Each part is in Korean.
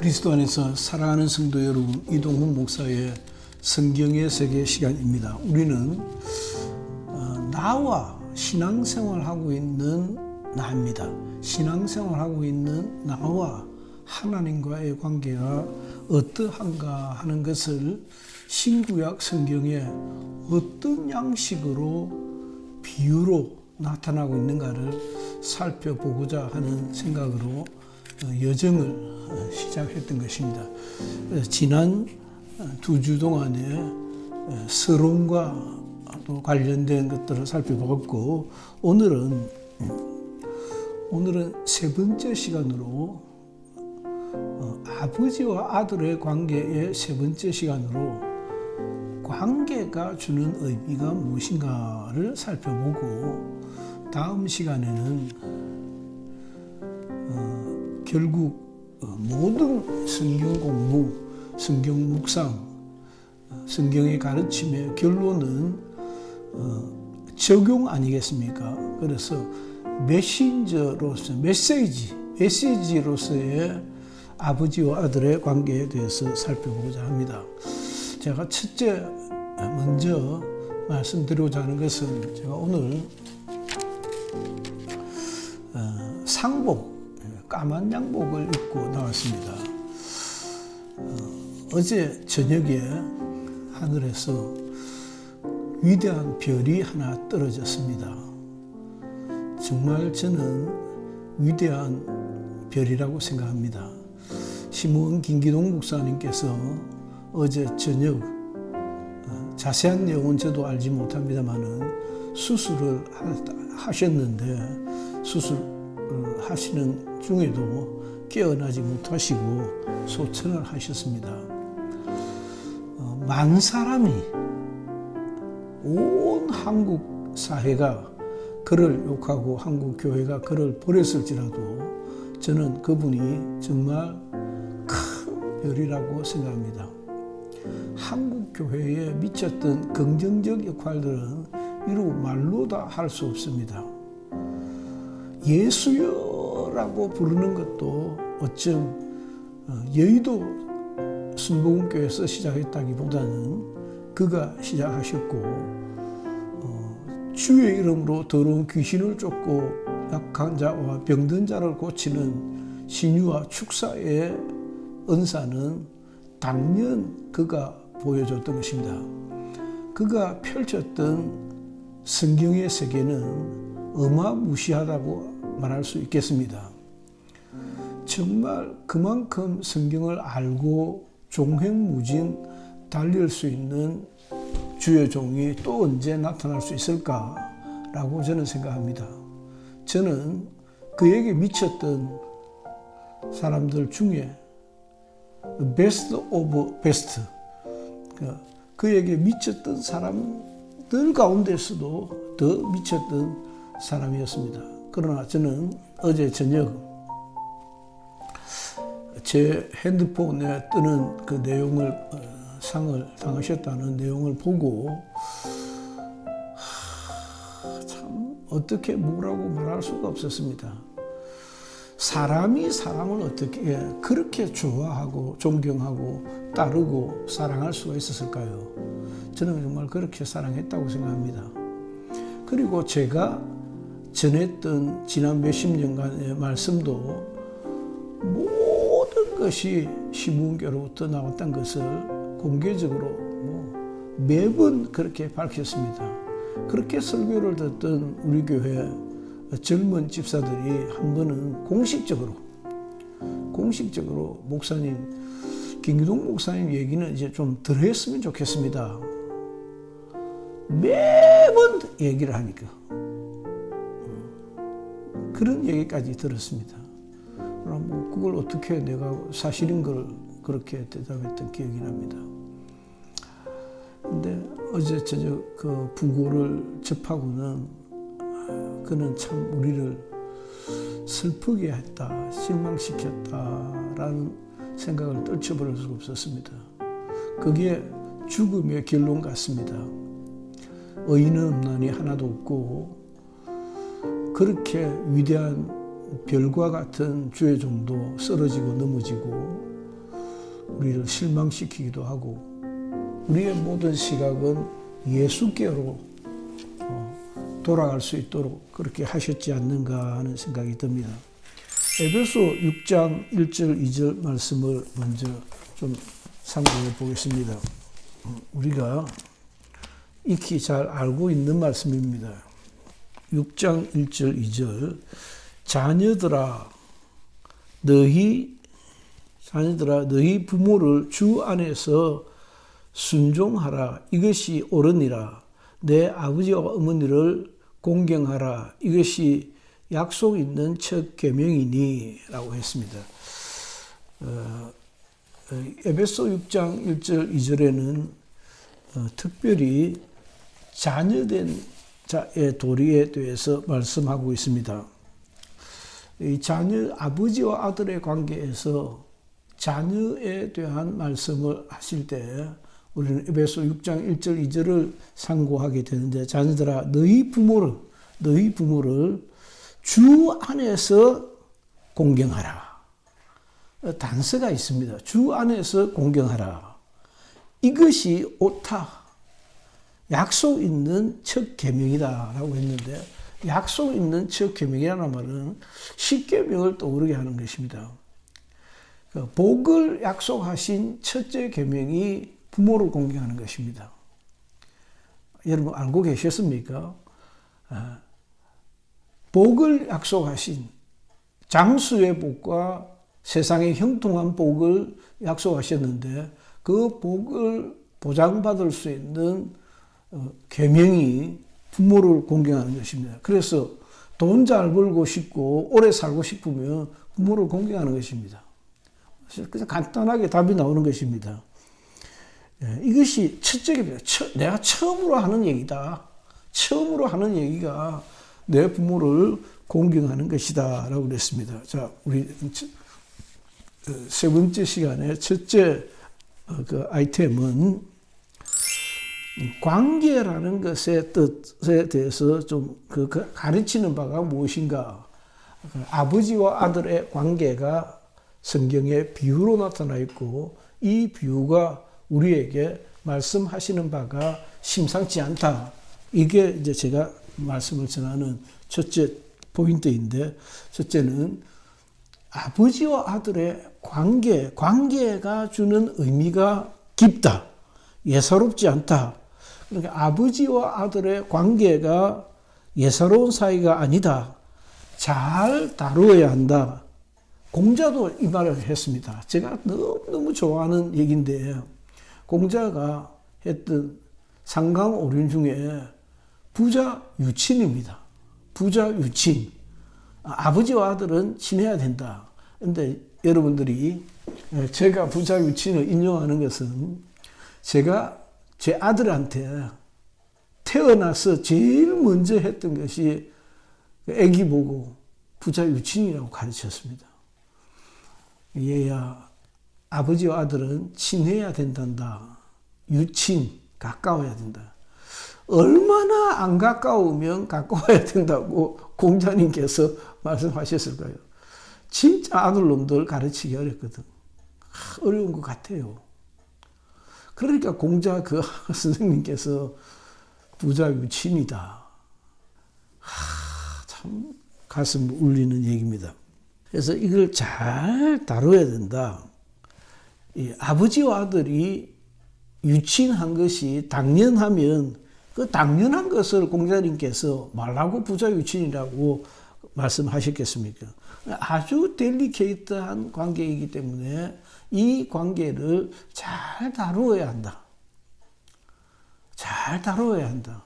그리스도 안에서 사랑하는 성도 여러분, 이동훈 목사의 성경의 세계 시간입니다. 우리는 나와 신앙생활하고 있는 나입니다. 신앙생활하고 있는 나와 하나님과의 관계가 어떠한가 하는 것을 신구약 성경에 어떤 양식으로 비유로 나타나고 있는가를 살펴보고자 하는 생각으로 여정을 시작했던 것입니다. 지난 2주 동안에 서론과 또 관련된 것들을 살펴보았고, 오늘은 세 번째 시간으로 아버지와 아들의 관계의 세 번째 시간으로 관계가 주는 의미가 무엇인가를 살펴보고, 다음 시간에는 결국 모든 성경 공부, 성경 묵상, 성경의 가르침의 결론은 적용 아니겠습니까? 그래서 메시지로서의 아버지와 아들의 관계에 대해서 살펴보고자 합니다. 제가 먼저 말씀드리고자 하는 것은, 제가 오늘 상복, 까만 양복을 입고 나왔습니다. 어제 저녁에 하늘에서 위대한 별이 하나 떨어졌습니다. 정말 저는 위대한 별이라고 생각합니다. 심우은 김기동 목사님께서 어제 저녁, 자세한 내용은 저도 알지 못합니다만은 수술을 하셨는데, 수술을 하시는 중에도 깨어나지 못하시고 소천을 하셨습니다. 많은 사람이, 온 한국 사회가 그를 욕하고 한국 교회가 그를 버렸을지라도 저는 그분이 정말 큰 별이라고 생각합니다. 한국 교회에 미쳤던 긍정적 역할들은 이루 말로 다 할 수 없습니다. 예수여라고 부르는 것도 어쩜 여의도 순복음교회에서 시작했다기보다는 그가 시작하셨고, 주의 이름으로 더러운 귀신을 쫓고 약한 자와 병든 자를 고치는 신유와 축사의 은사는 당연 그가 보여줬던 것입니다. 그가 펼쳤던 성경의 세계는 어마무시하다고 말할 수 있겠습니다. 정말 그만큼 성경을 알고 종횡무진 달릴 수 있는 주의 종이 또 언제 나타날 수 있을까라고 저는 생각합니다. 저는 그에게 미쳤던 사람들 중에 베스트 오브 베스트, 그에게 미쳤던 사람들 가운데서도 더 미쳤던 사람이었습니다. 그러나 저는 어제 저녁 제 핸드폰에 뜨는 그 내용을, 상을 당하셨다는 내용을 보고 참 어떻게 뭐라고 말할 수가 없었습니다. 사람이 사람을 어떻게 그렇게 좋아하고 존경하고 따르고 사랑할 수가 있었을까요? 저는 정말 그렇게 사랑했다고 생각합니다. 그리고 제가 전했던 지난 몇십 년간의 말씀도 모든 것이 신문교로부터 나왔던 것을 공개적으로 매번 그렇게 밝혔습니다. 그렇게 설교를 듣던 우리 교회 젊은 집사들이 한 번은 공식적으로 목사님, 김기동 목사님 얘기는 이제 좀 덜 했으면 좋겠습니다. 매번 얘기를 하니까 그런 얘기까지 들었습니다. 그럼 그걸 어떻게 내가 사실인 걸 그렇게 대답했던 기억이 납니다. 근데 어제 저녁 그 부고를 접하고는 그는 참 우리를 슬프게 했다, 실망시켰다라는 생각을 떨쳐버릴 수가 없었습니다. 그게 죽음의 결론 같습니다. 의인은 없나니 하나도 없고, 그렇게 위대한 별과 같은 주의 종도 쓰러지고 넘어지고 우리를 실망시키기도 하고 우리의 모든 시각은 예수께로 돌아갈 수 있도록 그렇게 하셨지 않는가 하는 생각이 듭니다. 에베소 6장 1절 2절 말씀을 먼저 좀 참고해 보겠습니다. 우리가 익히 잘 알고 있는 말씀입니다. 6장 1절 2절 자녀들아 너희 부모를 주 안에서 순종하라. 이것이 옳으니라. 내 아버지와 어머니를 공경하라. 이것이 약속 있는 첫 계명이니 라고 했습니다. 에베소 6장 1절 2절에는 특별히 자녀된 자의 도리에 대해서 말씀하고 있습니다. 이 아버지와 아들의 관계에서 자녀에 대한 말씀을 하실 때 우리는 에베소 6장 1절 2절을 상고하게 되는데 자녀들아 너희 부모를 주 안에서 공경하라. 단서가 있습니다. 주 안에서 공경하라. 이것이 옳다. 약속 있는 첫 계명이다라고 했는데 약속 있는 첫 계명이라는 말은 십계명을 떠오르게 하는 것입니다. 복을 약속하신 첫째 계명이 부모를 공경하는 것입니다. 여러분 알고 계셨습니까? 복을 약속하신 장수의 복과 세상에 형통한 복을 약속하셨는데 그 복을 보장받을 수 있는 계명이 부모를 공경하는 것입니다. 그래서 돈 잘 벌고 싶고 오래 살고 싶으면 부모를 공경하는 것입니다. 그냥 간단하게 답이 나오는 것입니다. 이것이 첫째 계명이다. 내가 처음으로 하는 얘기다. 처음으로 하는 얘기가 내 부모를 공경하는 것이다 라고 그랬습니다. 자, 우리 세 번째 시간에 첫째 그 아이템은 관계라는 것의 뜻에 대해서 좀 가르치는 바가 무엇인가. 아버지와 아들의 관계가 성경의 비유로 나타나 있고 이 비유가 우리에게 말씀하시는 바가 심상치 않다. 이게 이제 제가 말씀을 전하는 첫째 포인트인데 첫째는 아버지와 아들의 관계가 주는 의미가 깊다. 예사롭지 않다. 그러니까 아버지와 아들의 관계가 예사로운 사이가 아니다. 잘 다루어야 한다. 공자도 이 말을 했습니다. 제가 너무 좋아하는 얘기인데 공자가 했던 상강오륜 중에 부자 유친입니다. 부자 유친. 아버지와 아들은 친해야 된다. 그런데 여러분들이 제가 부자 유친을 인용하는 것은 제가 제 아들한테 태어나서 제일 먼저 했던 것이 아기 보고 부자 유친이라고 가르쳤습니다. 얘야, 아버지와 아들은 친해야 된단다. 유친, 가까워야 된다. 얼마나 안 가까우면 가까워야 된다고 공자님께서 말씀하셨을까요? 진짜 아들놈들 가르치기 어렵거든. 어려운 것 같아요. 그러니까 공자 그 선생님께서 부자 유친이다. 참 가슴 울리는 얘기입니다. 그래서 이걸 잘 다뤄야 된다. 아버지와 아들이 유친한 것이 당연하면 그 당연한 것을 공자님께서 말라고 부자 유친이라고 말씀하셨겠습니까? 아주 델리케이트한 관계이기 때문에 이 관계를 잘 다루어야 한다. 잘 다루어야 한다.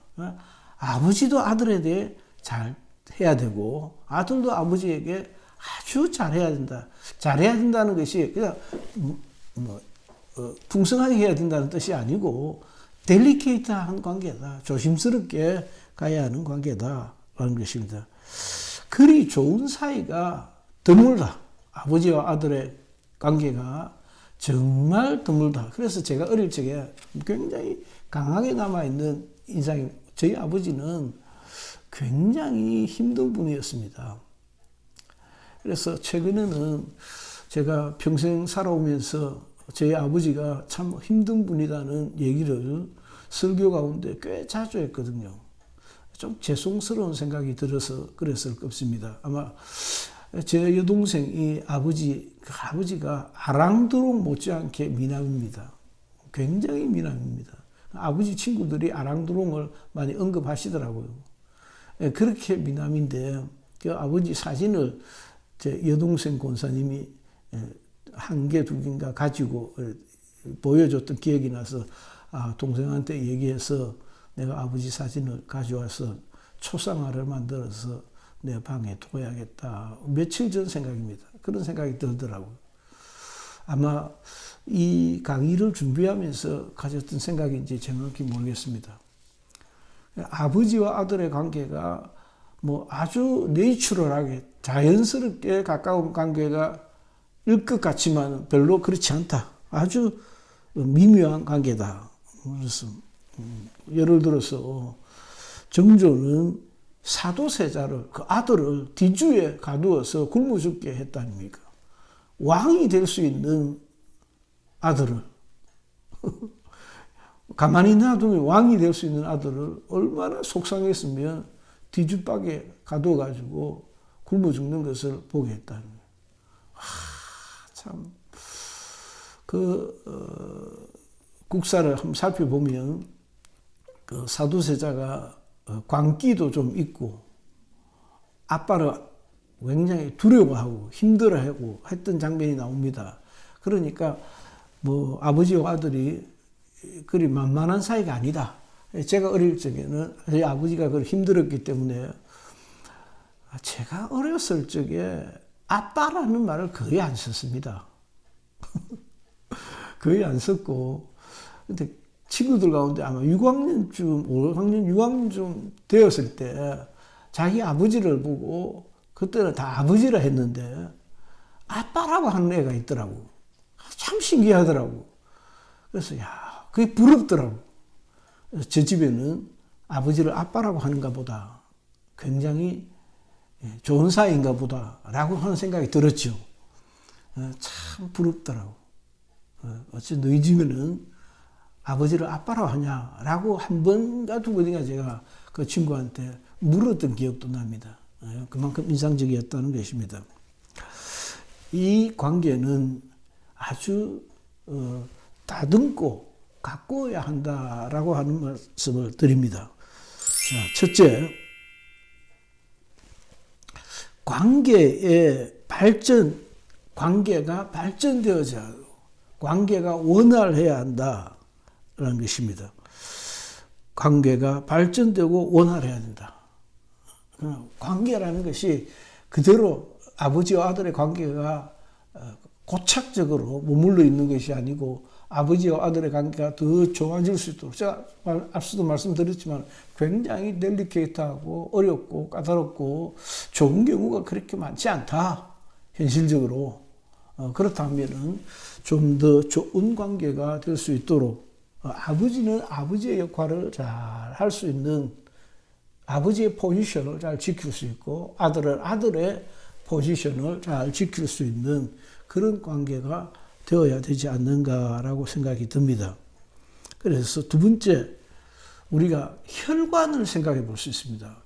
아버지도 아들에 대해 잘 해야 되고 아들도 아버지에게 아주 잘해야 된다. 잘해야 된다는 것이 그냥 풍성하게 해야 된다는 뜻이 아니고 델리케이트한 관계다. 조심스럽게 가야 하는 관계다라는 것입니다. 그리 좋은 사이가 드물다. 아버지와 아들의 관계가 정말 드물다. 그래서 제가 어릴 적에 굉장히 강하게 남아있는 인상이 저희 아버지는 굉장히 힘든 분이었습니다. 그래서 최근에는 제가 평생 살아오면서 저희 아버지가 참 힘든 분이라는 얘기를 설교 가운데 꽤 자주 했거든요. 좀 죄송스러운 생각이 들어서 그랬을 겁니다. 아마 제 여동생이 아버지가 아랑드롱 못지않게 미남입니다. 굉장히 미남입니다. 아버지 친구들이 아랑드롱을 많이 언급하시더라고요. 그렇게 미남인데 그 아버지 사진을 제 여동생 권사님이 한 개, 두 개인가 가지고 보여줬던 기억이 나서 동생한테 얘기해서 내가 아버지 사진을 가져와서 초상화를 만들어서 내 방에 둬야겠다. 며칠 전 생각입니다. 그런 생각이 들더라고요. 아마 이 강의를 준비하면서 가졌던 생각인지 정확히 모르겠습니다. 아버지와 아들의 관계가 뭐 아주 내추럴하게 자연스럽게 가까운 관계가 일 것 같지만 별로 그렇지 않다. 아주 미묘한 관계다. 그래서 예를 들어서 정조는 사도세자를 그 아들을 뒤주에 가두어서 굶어 죽게 했다 아닙니까? 왕이 될 수 있는 아들을 가만히 놔두면 왕이 될 수 있는 아들을 얼마나 속상했으면 뒤주박에 가둬가지고 굶어 죽는 것을 보게 했다는 거예요. 참, 국사를 한번 살펴보면 그 사도세자가 광기도 좀 있고 아빠를 굉장히 두려워하고 힘들어하고 했던 장면이 나옵니다. 그러니까 뭐 아버지와 아들이 그리 만만한 사이가 아니다. 제가 어릴 적에는 저희 아버지가 그걸 힘들었기 때문에 제가 어렸을 적에 아빠라는 말을 거의 안 썼습니다. 거의 안 썼고 근데 친구들 가운데 아마 6학년쯤, 5학년, 6학년쯤 되었을 때 자기 아버지를 보고 그때는 다 아버지라 했는데 아빠라고 하는 애가 있더라고. 참 신기하더라고. 그래서 그게 부럽더라고. 그래서 저 집에는 아버지를 아빠라고 하는가 보다. 굉장히 좋은 사이인가 보다 라고 하는 생각이 들었죠. 참 부럽더라고. 어째 너희 집에는 아버지를 아빠라고 하냐라고 한 번가 두 번인가 제가 그 친구한테 물었던 기억도 납니다. 그만큼 인상적이었다는 것입니다. 이 관계는 아주 다듬고 가꾸어야 한다라고 하는 말씀을 드립니다. 자, 첫째, 관계가 발전되어져야 관계가 원활해야 한다라는 것입니다. 관계가 발전되고 원활해야 된다. 관계라는 것이 그대로 아버지와 아들의 관계가 고착적으로 머물러 있는 것이 아니고 아버지와 아들의 관계가 더 좋아질 수 있도록 제가 앞서도 말씀드렸지만 굉장히 델리케이트하고 어렵고 까다롭고 좋은 경우가 그렇게 많지 않다. 현실적으로. 그렇다면 좀 더 좋은 관계가 될 수 있도록 아버지는 아버지의 역할을 잘 할 수 있는 아버지의 포지션을 잘 지킬 수 있고 아들은 아들의 포지션을 잘 지킬 수 있는 그런 관계가 되어야 되지 않는가라고 생각이 듭니다. 그래서 두 번째, 우리가 혈관을 생각해 볼 수 있습니다.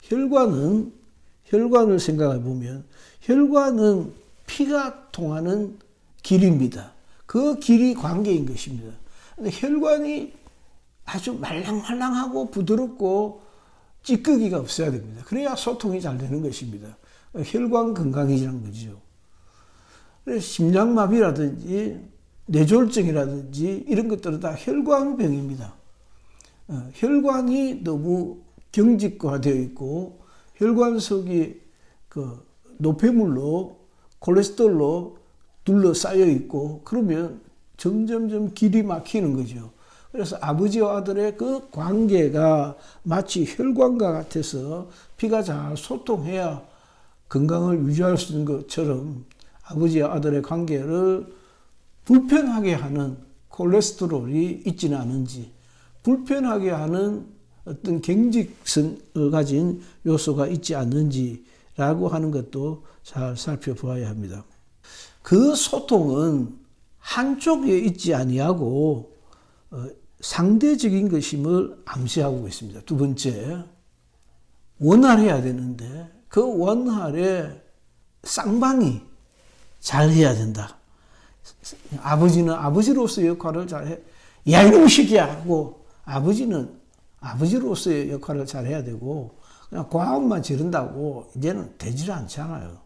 혈관을 생각해 보면 혈관은 피가 통하는 길입니다. 그 길이 관계인 것입니다. 근데 혈관이 아주 말랑말랑하고 부드럽고 찌꺼기가 없어야 됩니다. 그래야 소통이 잘 되는 것입니다. 혈관 건강이라는 거죠. 그래서 심장마비라든지 뇌졸중이라든지 이런 것들은 다 혈관병입니다. 혈관이 너무 경직화되어 있고 혈관 속이 그 노폐물로 콜레스테롤로 둘러싸여 있고 그러면 점점점 길이 막히는 거죠. 그래서 아버지와 아들의 그 관계가 마치 혈관과 같아서 피가 잘 소통해야 건강을 유지할 수 있는 것처럼 아버지와 아들의 관계를 불편하게 하는 콜레스테롤이 있지는 않은지 불편하게 하는 어떤 경직성을 가진 요소가 있지 않는지라고 하는 것도 잘 살펴보아야 합니다. 그 소통은 한쪽에 있지 아니하고 상대적인 것임을 암시하고 있습니다. 두 번째, 원활해야 되는데 그 원활에 쌍방이 잘해야 된다. 아버지는 아버지로서의 역할을 잘해. 야 이놈 새끼야 하고 아버지는 아버지로서의 역할을 잘해야 되고 그냥 과음만 지른다고 이제는 되질 않잖아요.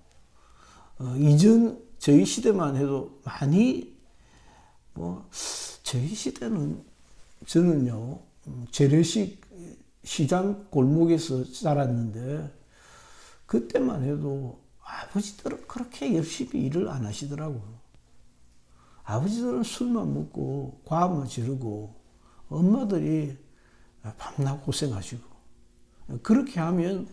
이전 저희 시대만 해도 많이 저희 시대는 저는요 재래식 시장 골목에서 자랐는데 그때만 해도 아버지들은 그렇게 열심히 일을 안 하시더라고요. 아버지들은 술만 먹고 과음만 지르고 엄마들이 밤낮 고생하시고 그렇게 하면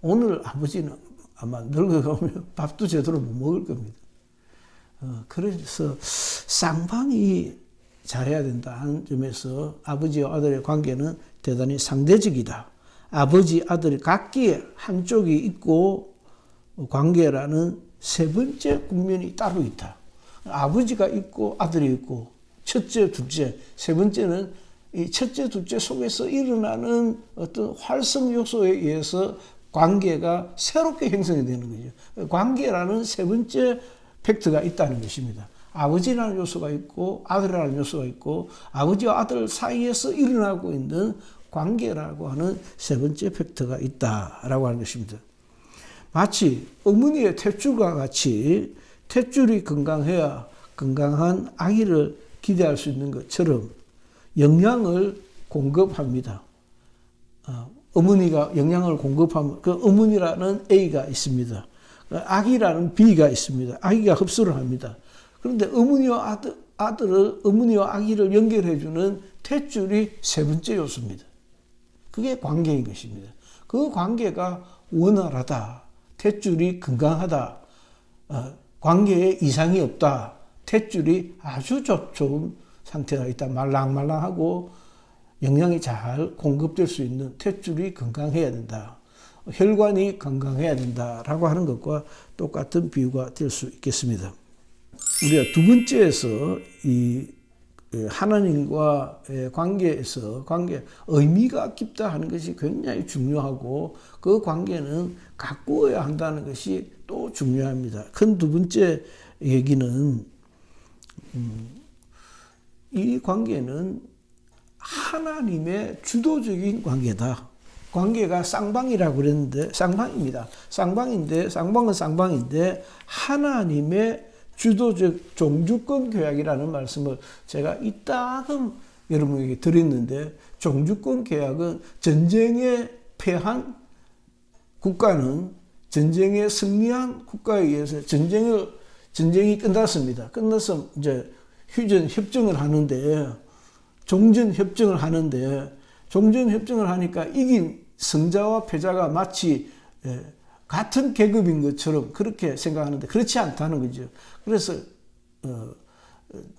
오늘 아버지는 아마 늙어가면 밥도 제대로 못 먹을 겁니다. 그래서 쌍방이 잘해야 된다 하는 점에서 아버지와 아들의 관계는 대단히 상대적이다. 아버지, 아들 각기 한쪽이 있고 관계라는 세 번째 국면이 따로 있다. 아버지가 있고 아들이 있고 첫째, 둘째, 세 번째는 이 첫째, 둘째 속에서 일어나는 어떤 활성 요소에 의해서 관계가 새롭게 형성이 되는 거죠. 관계라는 세 번째 팩트가 있다는 것입니다. 아버지라는 요소가 있고 아들이라는 요소가 있고 아버지와 아들 사이에서 일어나고 있는 관계라고 하는 세 번째 팩트가 있다라고 하는 것입니다. 마치 어머니의 탯줄과 같이 탯줄이 건강해야 건강한 아기를 기대할 수 있는 것처럼 영양을 공급합니다. 어머니가 영양을 공급하면 그 어머니라는 A가 있습니다. 아기라는 B가 있습니다. 아기가 흡수를 합니다. 그런데 어머니와 어머니와 아기를 연결해주는 탯줄이 세 번째 요소입니다. 그게 관계인 것입니다. 그 관계가 원활하다. 탯줄이 건강하다. 관계에 이상이 없다. 탯줄이 아주 좋은 상태가 있다. 말랑말랑하고 영양이 잘 공급될 수 있는 탯줄이 건강해야 된다. 혈관이 건강해야 된다라고 하는 것과 똑같은 비유가 될 수 있겠습니다. 우리가 두 번째에서 이 하나님과의 관계에서 의미가 깊다 하는 것이 굉장히 중요하고 그 관계는 가꾸어야 한다는 것이 또 중요합니다. 큰 두 번째 얘기는 이 관계는 하나님의 주도적인 관계다. 관계가 쌍방이라고 그랬는데 쌍방입니다. 쌍방은 쌍방인데 하나님의 주도적 종주권 계약이라는 말씀을 제가 이따금 여러분에게 드렸는데 종주권 계약은 전쟁에 패한 국가는 전쟁에 승리한 국가에 의해서 전쟁이 끝났습니다. 끝나서 이제 휴전 협정을 하는데 종전 협정을 하니까 이긴 승자와 패자가 마치 같은 계급인 것처럼 그렇게 생각하는데 그렇지 않다는 거죠. 그래서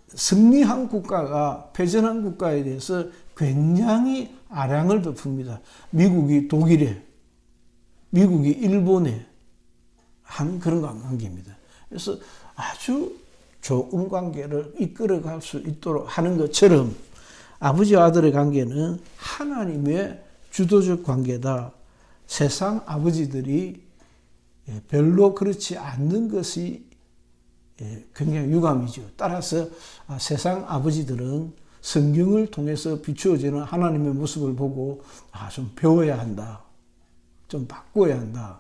승리한 국가가 패전한 국가에 대해서 굉장히 아량을 베풉니다. 미국이 독일에, 미국이 일본에 한 그런 관계입니다. 그래서 아주 좋은 관계를 이끌어갈 수 있도록 하는 것처럼 아버지와 아들의 관계는 하나님의 주도적 관계다. 세상 아버지들이 별로 그렇지 않는 것이 굉장히 유감이죠. 따라서 세상 아버지들은 성경을 통해서 비추어지는 하나님의 모습을 보고 좀 배워야 한다. 좀 바꿔야 한다.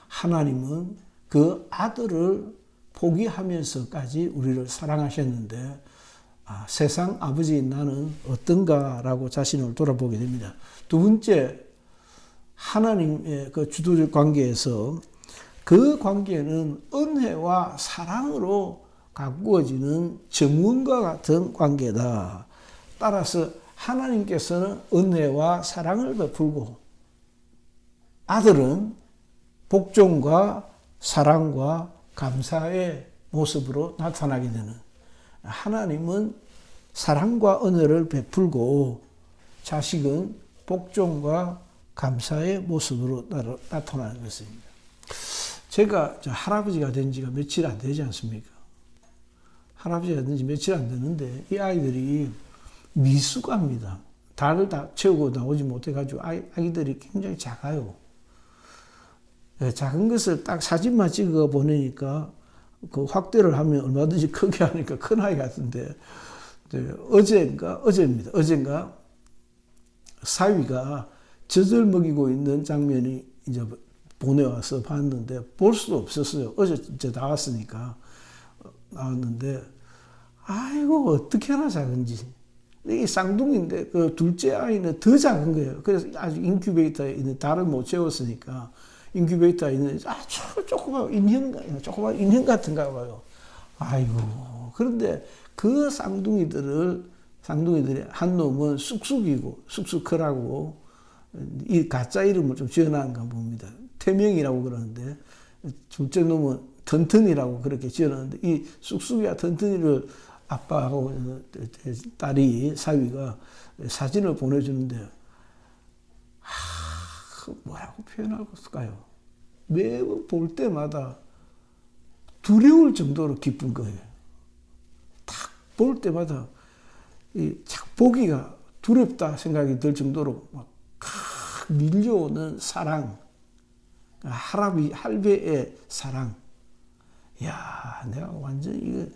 하나님은 그 아들을 포기하면서까지 우리를 사랑하셨는데 세상 아버지인 나는 어떤가라고 자신을 돌아보게 됩니다. 두 번째, 하나님의 그 주도적 관계에서 그 관계는 은혜와 사랑으로 가꾸어지는 정원과 같은 관계다. 따라서 하나님께서는 은혜와 사랑을 베풀고 아들은 복종과 사랑과 감사의 모습으로 나타나게 되는, 하나님은 사랑과 은혜를 베풀고 자식은 복종과 감사의 모습으로 나타나는 것입니다. 제가 할아버지가 된 지가 며칠 안 되지 않습니까? 할아버지가 된 지 며칠 안 되는데 이 아이들이 미숙합니다. 달을 다 채우고 나오지 못해가지고 아기들이 굉장히 작아요. 작은 것을 딱 사진만 찍어 보내니까 그 확대를 하면 얼마든지 크게 하니까 큰 아이 같은데 어젠가 사위가 젖을 먹이고 있는 장면이 이제 보내와서 봤는데 볼 수도 없었어요. 어제 이제 나왔으니까 나왔는데 아이고 어떻게 하나 작은지. 이게 쌍둥이인데 그 둘째 아이는 더 작은 거예요. 그래서 아주 인큐베이터에 있는 달을 못 채웠으니까 인큐베이터에 있는 아주 조그만 인형 같은가 봐요. 아이고. 그런데 그 쌍둥이들이 한 놈은 쑥쑥이고 쑥쑥크라고 이 가짜 이름을 좀 지어놨는가 봅니다. 태명이라고 그러는데 둘째 놈은 튼튼이라고 그렇게 지어놨는데 이 쑥쑥이와 튼튼이를 아빠하고 딸이 사위가 사진을 보내주는데 뭐라고 표현할까요? 매번 볼 때마다 두려울 정도로 기쁜 거예요. 딱 볼 때마다 보기가 두렵다 생각이 들 정도로 막 밀려오는 사랑, 할배의 사랑. 야, 내가 완전 이거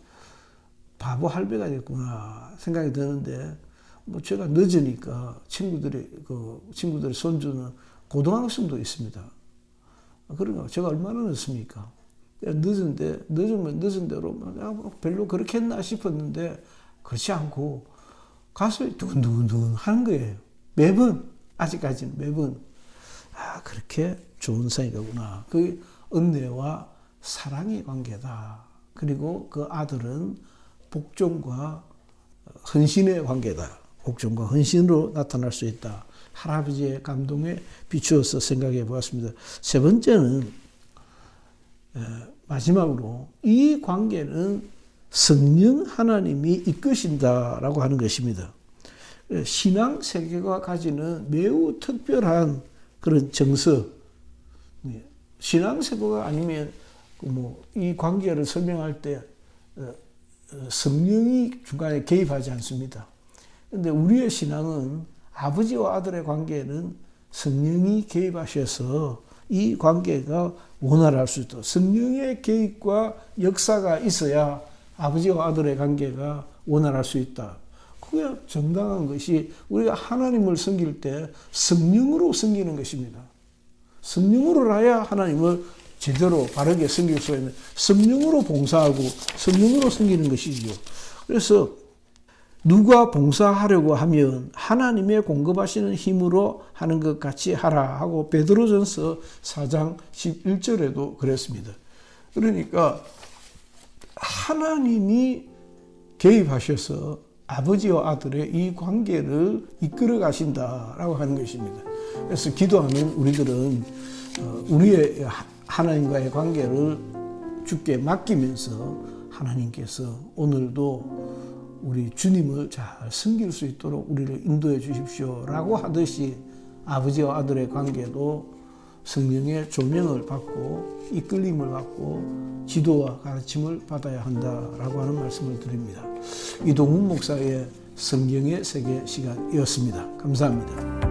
바보 할배가 됐구나 생각이 드는데, 뭐 제가 늦으니까 친구들의 손주는 고등학생도 있습니다. 그러니까 제가 얼마나 늦습니까? 늦으면 늦은 대로 별로 그렇게 했나 싶었는데 그렇지 않고 가슴이 두근두근 하는 거예요. 매번, 아직까지는 매번. 그렇게 좋은 사이구나. 그 은혜와 사랑의 관계다. 그리고 그 아들은 복종과 헌신의 관계다. 복종과 헌신으로 나타날 수 있다. 할아버지의 감동에 비추어서 생각해 보았습니다. 세 번째는 마지막으로 이 관계는 성령 하나님이 이끄신다라고 하는 것입니다. 신앙 세계가 가지는 매우 특별한 그런 정서. 신앙 세계가 아니면 이 관계를 설명할 때 성령이 중간에 개입하지 않습니다. 그런데 우리의 신앙은 아버지와 아들의 관계는 성령이 개입하셔서 이 관계가 원활할 수 있도록 성령의 개입과 역사가 있어야 아버지와 아들의 관계가 원활할 수 있다. 그게 정당한 것이 우리가 하나님을 섬길 때 성령으로 섬기는 것입니다. 성령으로 해야 하나님을 제대로 바르게 섬길 수 있는, 성령으로 봉사하고 성령으로 섬기는 것이죠. 그래서 누가 봉사하려고 하면 하나님의 공급하시는 힘으로 하는 것 같이 하라 하고 베드로전서 4장 11절에도 그랬습니다. 그러니까 하나님이 개입하셔서 아버지와 아들의 이 관계를 이끌어 가신다라고 하는 것입니다. 그래서 기도하면 우리들은 우리의 하나님과의 관계를 주께 맡기면서 하나님께서 오늘도 우리 주님을 잘 섬길 수 있도록 우리를 인도해 주십시오라고 하듯이 아버지와 아들의 관계도 성령의 조명을 받고 이끌림을 받고 지도와 가르침을 받아야 한다라고 하는 말씀을 드립니다. 이동훈 목사의 성경의 세계 시간이었습니다. 감사합니다.